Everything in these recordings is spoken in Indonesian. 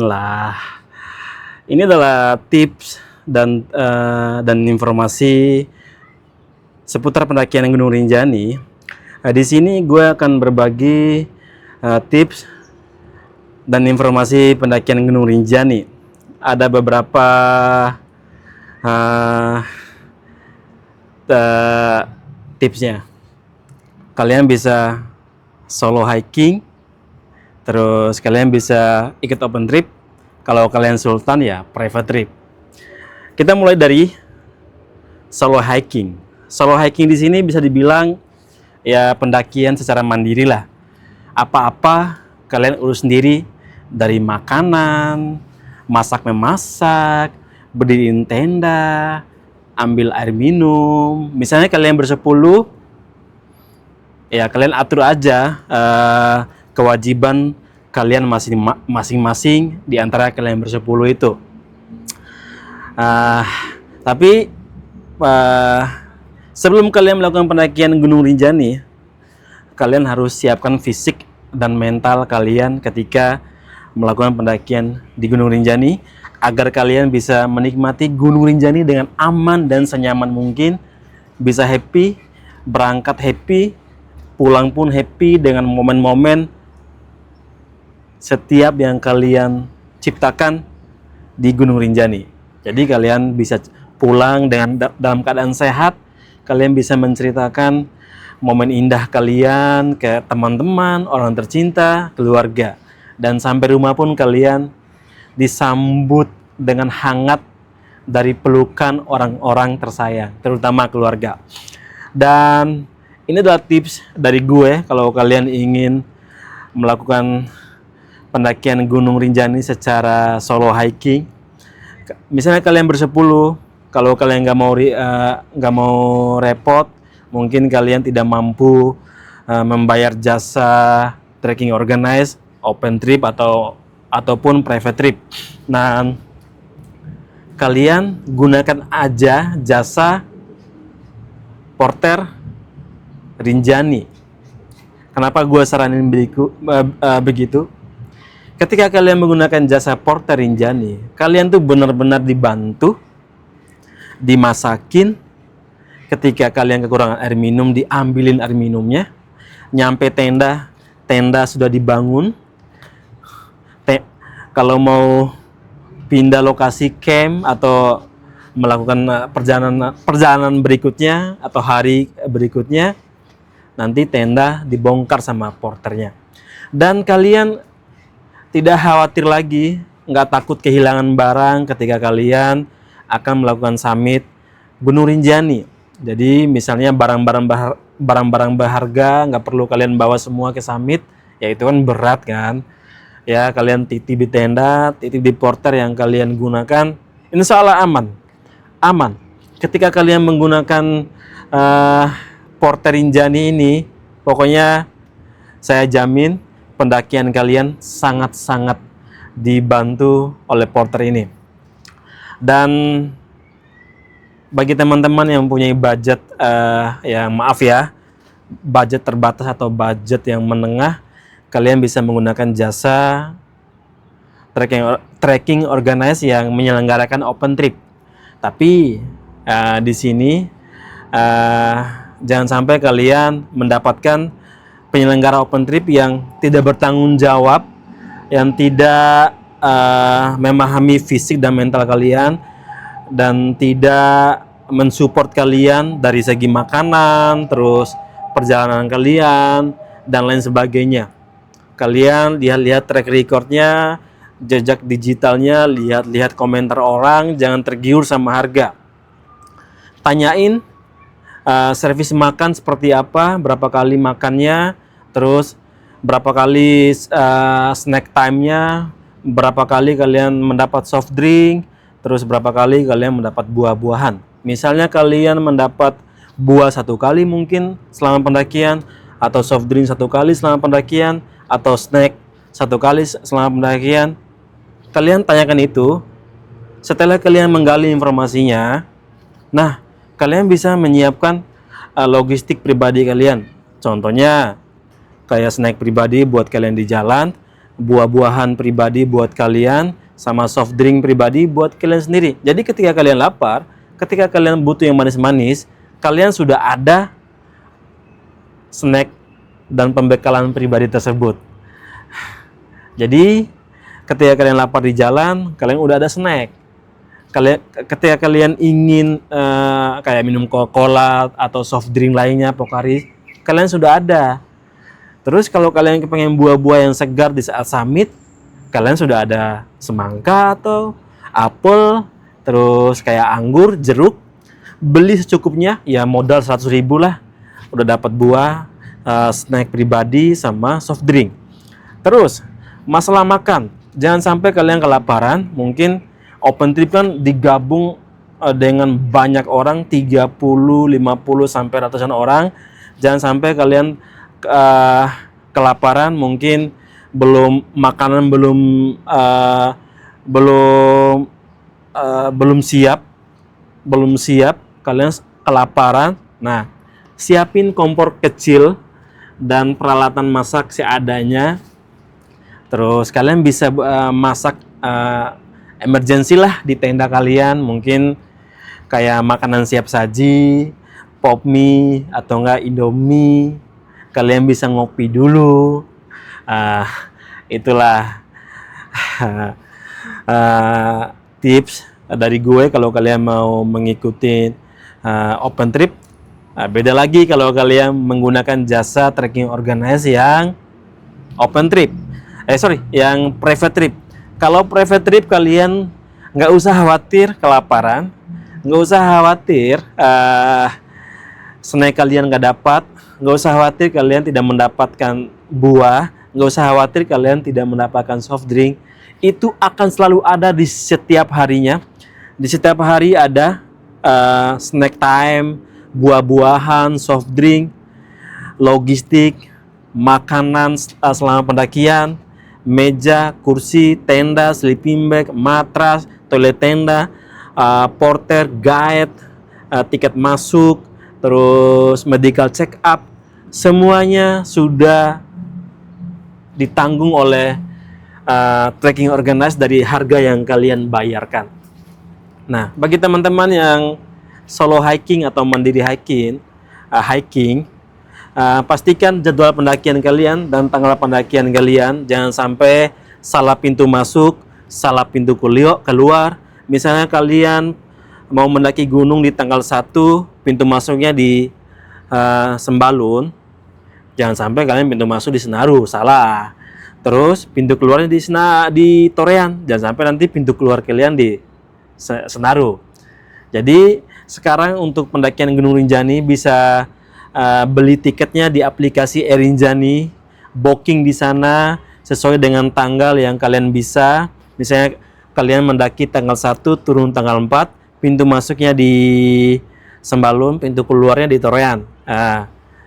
Lah, ini adalah tips dan informasi seputar pendakian Gunung Rinjani. Di sini gue akan berbagi tips dan informasi pendakian Gunung Rinjani. Ada beberapa uh, tipsnya. Kalian bisa solo hiking, terus kalian bisa ikut open trip. Kalau kalian sultan ya private trip. Kita mulai dari solo hiking. Solo hiking di sini bisa dibilang ya pendakian secara mandiri lah. Apa-apa kalian urus sendiri, dari makanan, masak memasak, berdiriin tenda, ambil air minum. Misalnya kalian bersepuluh, ya kalian atur aja kewajiban kalian masing-masing di antara kalian bersepuluh itu. Tapi sebelum kalian melakukan pendakian Gunung Rinjani, kalian harus siapkan fisik dan mental kalian ketika melakukan pendakian di Gunung Rinjani, agar kalian bisa menikmati Gunung Rinjani dengan aman dan senyaman mungkin, bisa happy, berangkat happy, pulang pun happy dengan momen-momen setiap yang kalian ciptakan di Gunung Rinjani. Jadi kalian bisa pulang dalam keadaan sehat, kalian bisa menceritakan momen indah kalian ke teman-teman, orang tercinta, keluarga. Dan sampai rumah pun kalian disambut dengan hangat dari pelukan orang-orang tersayang, terutama keluarga. Dan ini adalah tips dari gue kalau kalian ingin melakukan pendakian Gunung Rinjani secara solo hiking. Misalnya kalian bersepuluh, kalau kalian nggak mau repot, mungkin kalian tidak mampu membayar jasa trekking organize, open trip ataupun private trip. Nah, kalian gunakan aja jasa porter Rinjani. Kenapa gue saranin begitu? Ketika kalian menggunakan jasa porter Rinjani, kalian tuh benar-benar dibantu, dimasakin. Ketika kalian kekurangan air minum, diambilin air minumnya. Nyampe tenda sudah dibangun. Kalau mau pindah lokasi camp atau melakukan perjalanan berikutnya atau hari berikutnya, nanti tenda dibongkar sama porternya. Dan kalian tidak khawatir lagi, nggak takut kehilangan barang ketika kalian akan melakukan summit Gunung Rinjani. Jadi misalnya barang-barang berharga nggak perlu kalian bawa semua ke summit, ya itu kan berat kan. Ya kalian titip di tenda, titip di porter yang kalian gunakan, insya Allah aman. Ketika kalian menggunakan porter Rinjani ini, pokoknya saya jamin pendakian kalian sangat-sangat dibantu oleh porter ini. Dan bagi teman-teman yang mempunyai budget budget terbatas atau budget yang menengah, kalian bisa menggunakan jasa trekking organize yang menyelenggarakan open trip. Tapi di sini jangan sampai kalian mendapatkan penyelenggara open trip yang tidak bertanggung jawab, yang tidak memahami fisik dan mental kalian, dan tidak mensupport kalian dari segi makanan, terus perjalanan kalian, dan lain sebagainya. Kalian lihat-lihat track recordnya, jejak digitalnya, lihat-lihat komentar orang, jangan tergiur sama harga. Tanyain servis makan seperti apa, berapa kali makannya, terus berapa kali snack time-nya, berapa kali kalian mendapat soft drink, terus berapa kali kalian mendapat buah-buahan. Misalnya kalian mendapat buah 1 kali mungkin selama pendakian, atau soft drink 1 kali selama pendakian, atau snack 1 kali selama pendakian. Kalian tanyakan itu. Setelah kalian menggali informasinya, nah kalian bisa menyiapkan logistik pribadi kalian. Contohnya kayak snack pribadi buat kalian di jalan, buah-buahan pribadi buat kalian, sama soft drink pribadi buat kalian sendiri. Jadi ketika kalian lapar, ketika kalian butuh yang manis-manis, kalian sudah ada snack dan pembekalan pribadi tersebut. Jadi ketika kalian lapar di jalan, kalian udah ada snack. Ketika kalian ingin kayak minum Coca-Cola atau soft drink lainnya, Pocari, kalian sudah ada. Terus kalau kalian pengen buah-buah yang segar di saat summit, kalian sudah ada semangka atau apel, terus kayak anggur, jeruk. Beli secukupnya, ya modal 100.000 lah, udah dapat buah, snack pribadi sama soft drink. Terus masalah makan, jangan sampai kalian kelaparan. Mungkin open trip kan digabung dengan banyak orang, 30, 50 sampai ratusan orang. Jangan sampai kalian kelaparan, mungkin makanan belum siap, kalian kelaparan. Nah, siapin kompor kecil dan peralatan masak seadanya. Terus kalian bisa masak emergency lah di tenda kalian, mungkin kayak makanan siap saji, pop mie atau enggak Indomie. Kalian bisa ngopi dulu. Itulah tips dari gue kalau kalian mau mengikuti open trip. Beda lagi kalau kalian menggunakan jasa trekking organize yang open trip. Yang private trip. Kalau private trip kalian nggak usah khawatir kelaparan, nggak usah khawatir snack kalian nggak dapat, nggak usah khawatir kalian tidak mendapatkan buah, nggak usah khawatir kalian tidak mendapatkan soft drink. Itu akan selalu ada di setiap harinya. Di setiap hari ada snack time, buah-buahan, soft drink, logistik, makanan selama pendakian, meja, kursi, tenda, sleeping bag, matras, toilet tenda, porter, guide, tiket masuk, terus medical check up, semuanya sudah ditanggung oleh trekking organize dari harga yang kalian bayarkan. Nah, bagi teman-teman yang solo hiking atau mandiri hiking, pastikan jadwal pendakian kalian dan tanggal pendakian kalian. Jangan sampai salah pintu masuk, salah pintu keluar. Misalnya kalian mau mendaki gunung di tanggal 1, pintu masuknya di Sembalun, jangan sampai kalian pintu masuk di Senaru, salah. Terus pintu keluarnya di Torean, jangan sampai nanti pintu keluar kalian di Senaru. Jadi sekarang untuk pendakian Gunung Rinjani bisa beli tiketnya di aplikasi Erinjani, booking di sana sesuai dengan tanggal yang kalian bisa. Misalnya kalian mendaki tanggal 1, turun tanggal 4, pintu masuknya di Sembalun, pintu keluarnya di Torean.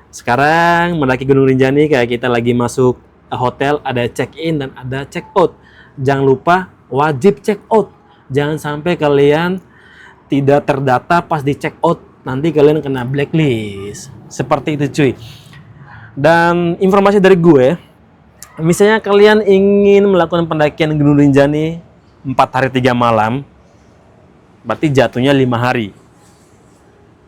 Sekarang mendaki Gunung Rinjani kayak kita lagi masuk hotel, ada check-in dan ada check-out. Jangan lupa wajib check-out. Jangan sampai kalian tidak terdata pas di check-out, nanti kalian kena blacklist. Seperti itu cuy. Dan informasi dari gue, misalnya kalian ingin melakukan pendakian Gunung Rinjani 4 hari 3 malam, berarti jatuhnya 5 hari.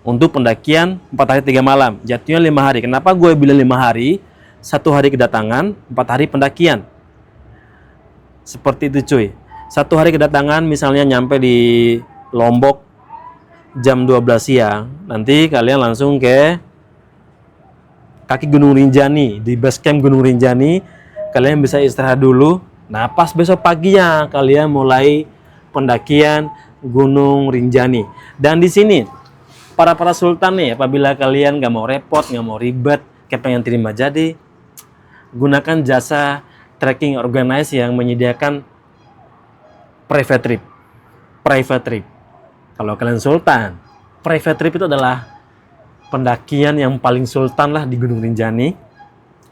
Untuk pendakian 4 hari 3 malam, jatuhnya 5 hari. Kenapa gue bilang 5 hari? 1 hari kedatangan, 4 hari pendakian. Seperti itu cuy. 1 hari kedatangan, misalnya nyampe di Lombok jam 12 siang, nanti kalian langsung ke kaki Gunung Rinjani, di base camp Gunung Rinjani. Kalian bisa istirahat dulu. Nah, pas besok paginya kalian mulai pendakian Gunung Rinjani. Dan di sini para sultan nih, apabila kalian nggak mau repot, nggak mau ribet, kayak pengen terima jadi, gunakan jasa trekking organize yang menyediakan private trip. Kalau kalian sultan, private trip itu adalah pendakian yang paling sultan lah di Gunung Rinjani.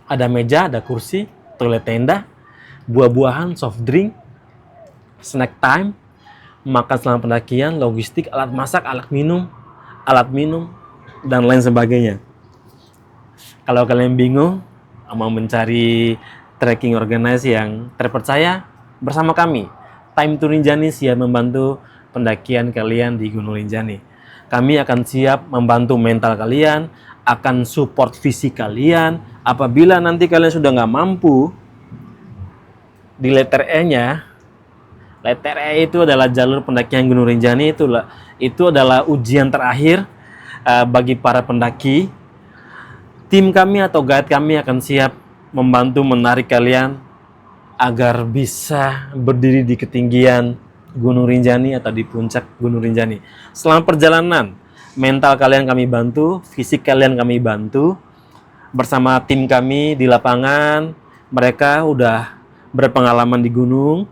Ada meja, ada kursi, toilet tenda, buah-buahan, soft drink, snack time, makan selama pendakian, logistik, alat masak, alat minum, dan lain sebagainya. Kalau kalian bingung mau mencari trekking organize yang terpercaya bersama kami. Time to Rinjani siap membantu pendakian kalian di Gunung Rinjani. Kami akan siap membantu mental kalian, akan support fisik kalian. Apabila nanti kalian sudah nggak mampu, di letter E-nya, letter E itu adalah jalur pendakian Gunung Rinjani, itu adalah ujian terakhir bagi para pendaki. Tim kami atau guide kami akan siap membantu menarik kalian agar bisa berdiri di ketinggian Gunung Rinjani atau di puncak Gunung Rinjani. Selama perjalanan, mental kalian kami bantu, fisik kalian kami bantu. Bersama tim kami di lapangan, mereka udah berpengalaman di gunung,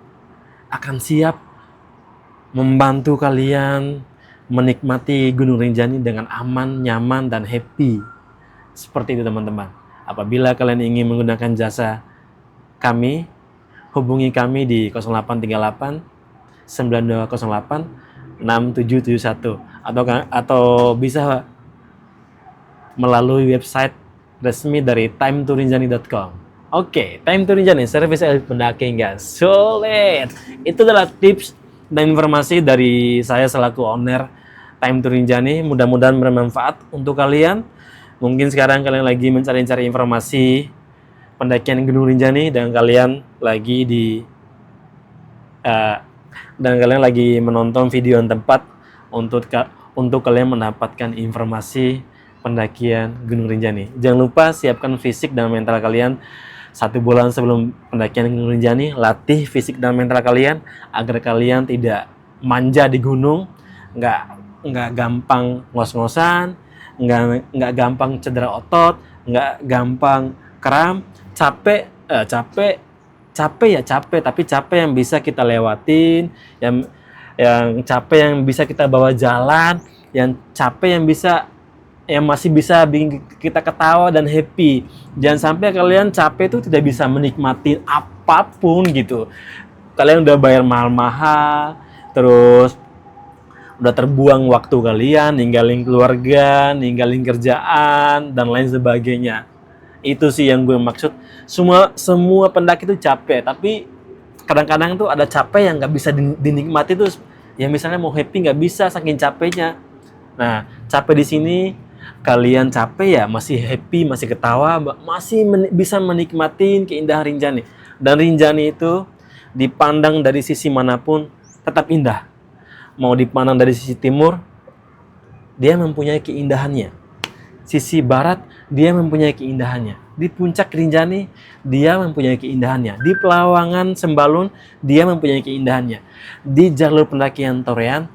akan siap membantu kalian menikmati Gunung Rinjani dengan aman, nyaman, dan happy. Seperti itu teman-teman. Apabila kalian ingin menggunakan jasa kami, hubungi kami di 0838 9208 6771 atau bisa melalui website resmi dari timetorinjani.com. Oke, Time to Rinjani, service elit pendaki guys. Solid. Itu adalah tips dan informasi dari saya selaku owner Time to Rinjani. Mudah-mudahan bermanfaat untuk kalian. Mungkin sekarang kalian lagi mencari-cari informasi pendakian Gunung Rinjani dan kalian lagi menonton video yang tepat untuk kalian mendapatkan informasi pendakian Gunung Rinjani. Jangan lupa siapkan fisik dan mental kalian 1 bulan sebelum pendakian Gunung Rinjani. Latih fisik dan mental kalian agar kalian tidak manja di gunung, nggak gampang ngos-ngosan, nggak gampang cedera otot, nggak gampang kram, capek, tapi capek yang bisa kita lewatin, yang capek yang bisa kita bawa jalan, yang capek yang masih bisa bikin kita ketawa dan happy. Jangan sampai kalian capek itu tidak bisa menikmati apapun gitu. Kalian udah bayar mahal-mahal, terus udah terbuang waktu kalian, ninggalin keluarga, ninggalin kerjaan, dan lain sebagainya. Itu sih yang gue maksud. Semua pendaki itu capek, tapi kadang-kadang tuh ada capek yang nggak bisa dinikmati tuh. Ya misalnya mau happy nggak bisa saking capeknya. Nah, capek di sini kalian capek ya masih happy, masih ketawa, masih bisa menikmati keindahan Rinjani. Dan Rinjani itu dipandang dari sisi manapun tetap indah. Mau dipandang dari sisi timur, dia mempunyai keindahannya. Sisi barat, dia mempunyai keindahannya. Di puncak Rinjani, dia mempunyai keindahannya. Di Pelawangan Sembalun, dia mempunyai keindahannya. Di jalur pendakian Torean,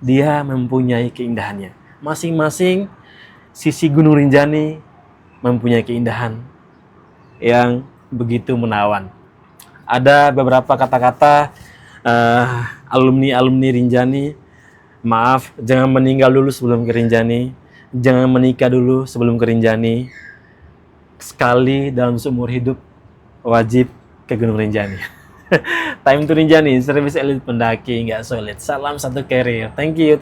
dia mempunyai keindahannya. Masing-masing sisi Gunung Rinjani mempunyai keindahan yang begitu menawan. Ada beberapa kata-kata alumni Rinjani, maaf, jangan meninggal dulu sebelum ke Rinjani, jangan menikah dulu sebelum ke Rinjani. Sekali dalam seumur hidup wajib ke Gunung Rinjani. Time to Rinjani, service elit pendaki nggak solid. Salam satu carrier. Thank you.